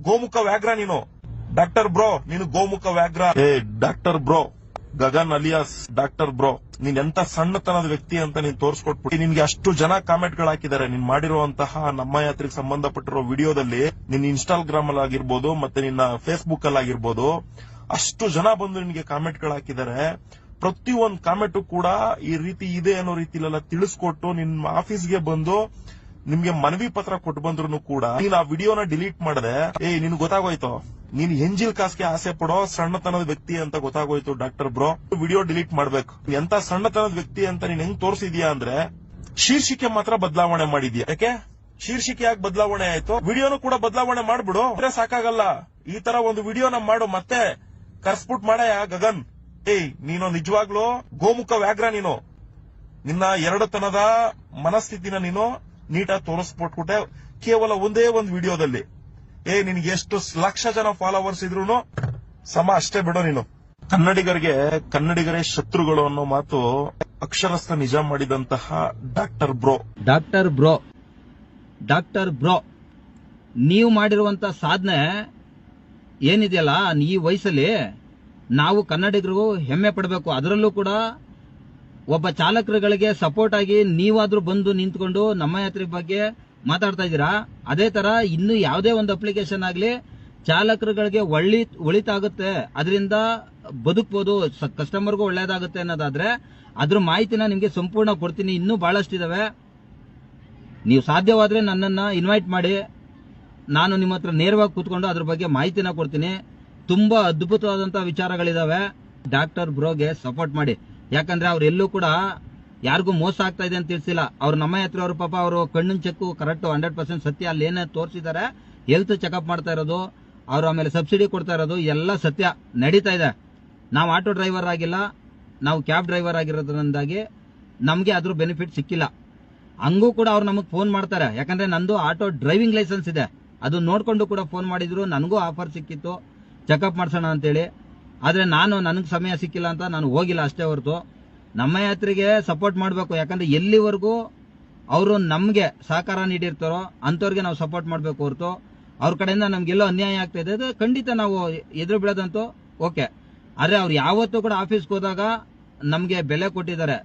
ಗೋಮುಖ ವ್ಯಾಘ್ರ ನೀನು. Doctor bro ನೀನು ಗೋಮುಖ ವ್ಯಾಘ್ರ. Doctor bro Gagan alias doctor bro, ನೀನ್ ಎಂತ ಸಣ್ಣತನದ ವ್ಯಕ್ತಿ ಅಂತ ನೀನ್ ತೋರ್ಸ್ಕೊಟ್ಬಿಟ್ಟು ನಿನ್ಗೆ ಅಷ್ಟು ಜನ ಕಾಮೆಂಟ್ ಗಳು ಹಾಕಿದ್ದಾರೆ. ನೀನ್ ಮಾಡಿರುವಂತಹ ನಮ್ಮ ಯಾತ್ರೆಗೆ ಸಂಬಂಧಪಟ್ಟಿರೋ ವಿಡಿಯೋದಲ್ಲಿ ನಿನ್ನ ಇನ್ಸ್ಟಾಗ್ರಾಮ್ ಅಲ್ಲಿ ಆಗಿರ್ಬೋದು, ಮತ್ತೆ ನಿನ್ನ ಫೇಸ್ಬುಕ್ ಅಲ್ಲಿ ಆಗಿರ್ಬೋದು, ಅಷ್ಟು ಜನ ಬಂದು ನಿನ್ಗೆ ಕಾಮೆಂಟ್ ಗಳು ಹಾಕಿದ್ದಾರೆ. ಪ್ರತಿಯೊಂದು ಕಾಮೆಂಟ್ ಕೂಡ ಈ ರೀತಿ ಇದೆ ಅನ್ನೋ ರೀತಿಲೆಲ್ಲ ತಿಳಿಸ್ಕೊಟ್ಟು ನಿನ್ನ ಆಫೀಸ್ಗೆ ಬಂದು ನಿಮ್ಗೆ ಮನವಿ ಪತ್ರ ಕೊಟ್ಟು ಬಂದ್ರು ಕೂಡ ನೀನ್ ಆ ವಿಡಿಯೋನ ಡಿಲೀಟ್ ಮಾಡದೆ, ನಿನ್ ಗೊತ್ತಾಗೋಯ್ತು ನೀನ್ ಎಂಜಿಲ್ ಕಾಸ್ಗೆ ಆಸೆ ಪಡೋ ಸಣ್ಣತನದ ವ್ಯಕ್ತಿ ಅಂತ ಗೊತ್ತಾಗೋಯ್ತು ಡಾಕ್ಟರ್ ಬ್ರೋ. ವಿಡಿಯೋ ಡಿಲೀಟ್ ಮಾಡ್ಬೇಕು. ಎಂತ ಸಣ್ಣತನದ ವ್ಯಕ್ತಿ ಅಂತ ನೀನ್ ಹೆಂಗ್ ತೋರಿಸಿದ್ಯಾ ಅಂದ್ರೆ ಶೀರ್ಷಿಕೆ ಮಾತ್ರ ಬದಲಾವಣೆ ಮಾಡಿದ್ಯಾ. ಯಾಕೆ ಶೀರ್ಷಿಕೆ ಯಾಕೆ ಬದಲಾವಣೆ ಆಯ್ತು? ವಿಡಿಯೋನು ಕೂಡ ಬದಲಾವಣೆ ಮಾಡ್ಬಿಡು. ಸಾಕಾಗಲ್ಲ, ಈ ತರ ಒಂದು ವಿಡಿಯೋನ ಮಾಡು, ಮತ್ತೆ ಕರ್ಸ್ಬಿಟ್ ಮಾಡಯ್ಯ ಗಗನ್. ನೀನು ನಿಜವಾಗ್ಲೂ ಗೋಮುಖ ವ್ಯಾಘ್ರ. ನೀನು ನಿನ್ನ ಎರಡತನದ ಮನಸ್ಥಿತಿನ ನೀನು ನೀಟಾಗಿ ತೋರಿಸ್ಬಿಟ್ಬಿಟ್ಟೆ ಕೇವಲ ಒಂದೇ ಒಂದು ವಿಡಿಯೋದಲ್ಲಿ. ನಿನ್ಗೆ ಎಷ್ಟು ಲಕ್ಷ ಜನ ಫಾಲೋವರ್ಸ್ ಇದ್ರು ಸಮ ಅಷ್ಟೇ ಬಿಡೋ ನೀನು. ಕನ್ನಡಿಗರೇ ಶತ್ರುಗಳು ಅನ್ನೋ ಮಾತು ಅಕ್ಷರಸ್ಥ ನಿಜ ಮಾಡಿದಂತಹ ಡಾಕ್ಟರ್ ಬ್ರೋ ನೀವು ಮಾಡಿರುವಂತ ಸಾಧನೆ ಏನಿದೆಯಲ್ಲ, ಈ ವಯಸ್ಸಲ್ಲಿ ನಾವು ಕನ್ನಡಿಗರು ಹೆಮ್ಮೆ ಪಡಬೇಕು. ಅದರಲ್ಲೂ ಕೂಡ ಒಬ್ಬ ಚಾಲಕರುಗಳಿಗೆ ಸಪೋರ್ಟ್ ಆಗಿ ನೀವಾದ್ರೂ ಬಂದು ನಿಂತ್ಕೊಂಡು ನಮ್ಮ ಯಾತ್ರೆ ಬಗ್ಗೆ ಮಾತಾಡ್ತಾ ಇದ್ದೀರಾ. ಅದೇ ತರ ಇನ್ನು ಯಾವುದೇ ಒಂದು ಅಪ್ಲಿಕೇಶನ್ ಆಗ್ಲಿ ಚಾಲಕರುಗಳಿಗೆ ಒಳಿತಾಗುತ್ತೆ, ಅದರಿಂದ ಬದುಕಬಹುದು, ಕಸ್ಟಮರ್ಗೂ ಒಳ್ಳೇದಾಗುತ್ತೆ ಅನ್ನೋದಾದ್ರೆ ಅದ್ರ ಮಾಹಿತಿನ ನಿಮ್ಗೆ ಸಂಪೂರ್ಣ ಕೊಡ್ತೀನಿ. ಇನ್ನೂ ಬಹಳಷ್ಟಿದಾವೆ. ನೀವು ಸಾಧ್ಯವಾದ್ರೆ ನನ್ನನ್ನ ಇನ್ವೈಟ್ ಮಾಡಿ, ನಾನು ನಿಮ್ಮ ಹತ್ರ ನೇರವಾಗಿ ಕೂತ್ಕೊಂಡು ಅದ್ರ ಬಗ್ಗೆ ಮಾಹಿತಿನ ಕೊಡ್ತೀನಿ. ತುಂಬಾ ಅದ್ಭುತವಾದಂತಹ ವಿಚಾರಗಳಿದಾವೆ. ಡಾಕ್ಟರ್ ಬ್ರೋಗೆ ಸಪೋರ್ಟ್ ಮಾಡಿ. ಯಾಕಂದ್ರೆ ಅವ್ರೆಲ್ಲೂ ಕೂಡ ಯಾರಿಗೂ ಮೋಸ ಆಗ್ತಾ ಇದೆ ಅಂತ ತಿಳಿಸಿಲ್ಲ. ಅವ್ರು ನಮ್ಮ ಹತ್ರ ಅವರು ಪಾಪ ಅವರು ಕಣ್ಣಿನ ಚೆಕ್ಕು ಕರೆಕ್ಟ್ 100% ಸತ್ಯ. ಅಲ್ಲಿ ಏನೇ ತೋರಿಸಿದ್ದಾರೆ, ಹೆಲ್ತ್ ಚೆಕಪ್ ಮಾಡ್ತಾ ಇರೋದು, ಅವ್ರು ಆಮೇಲೆ ಸಬ್ಸಿಡಿ ಕೊಡ್ತಾ ಇರೋದು ಎಲ್ಲ ಸತ್ಯ ನಡೀತಾ ಇದೆ. ನಾವು ಆಟೋ ಡ್ರೈವರ್ ಆಗಿಲ್ಲ, ನಾವು ಕ್ಯಾಬ್ ಡ್ರೈವರ್ ಆಗಿರೋದ್ರಿಂದಾಗಿ ನಮ್ಗೆ ಅದ್ರ ಬೆನಿಫಿಟ್ ಸಿಕ್ಕಿಲ್ಲ. ಹಂಗೂ ಕೂಡ ಅವ್ರು ನಮಗ್ ಫೋನ್ ಮಾಡ್ತಾರೆ. ಯಾಕಂದ್ರೆ ನಂದು ಆಟೋ ಡ್ರೈವಿಂಗ್ ಲೈಸೆನ್ಸ್ ಇದೆ, ಅದು ನೋಡ್ಕೊಂಡು ಕೂಡ ಫೋನ್ ಮಾಡಿದ್ರು. ನನಗೂ ಆಫರ್ ಸಿಕ್ಕಿತ್ತು ಚೆಕಪ್ ಮಾಡ್ಸೋಣ ಅಂತೇಳಿ. ಆದ್ರೆ ನನಗೆ ಸಮಯ ಸಿಕ್ಕಿಲ್ಲ ಅಂತ ನಾನು ಹೋಗಿಲ್ಲ ಅಷ್ಟೇ ಹೊರತು. ನಮ್ಮ ಯಾತ್ರೆಗೆ ಸಪೋರ್ಟ್ ಮಾಡಬೇಕು. ಯಾಕಂದ್ರೆ ಎಲ್ಲಿವರೆಗೂ ಅವರು ನಮ್ಗೆ ಸಹಕಾರ ನೀಡಿರ್ತಾರೋ ಅಂತವ್ರಿಗೆ ನಾವು ಸಪೋರ್ಟ್ ಮಾಡಬೇಕು ಹೊರತು ಅವ್ರ ಕಡೆಯಿಂದ ನಮ್ಗೆಲ್ಲೋ ಅನ್ಯಾಯ ಆಗ್ತಾ ಇದೆ ಅದು ಖಂಡಿತ ನಾವು ಎದುರು ಬೀಳೋದಂತೂ ಓಕೆ. ಆದ್ರೆ ಅವ್ರು ಯಾವತ್ತೂ ಕೂಡ ಆಫೀಸ್ಗೆ ಹೋದಾಗ ನಮ್ಗೆ ಬೆಲೆ ಕೊಟ್ಟಿದ್ದಾರೆ.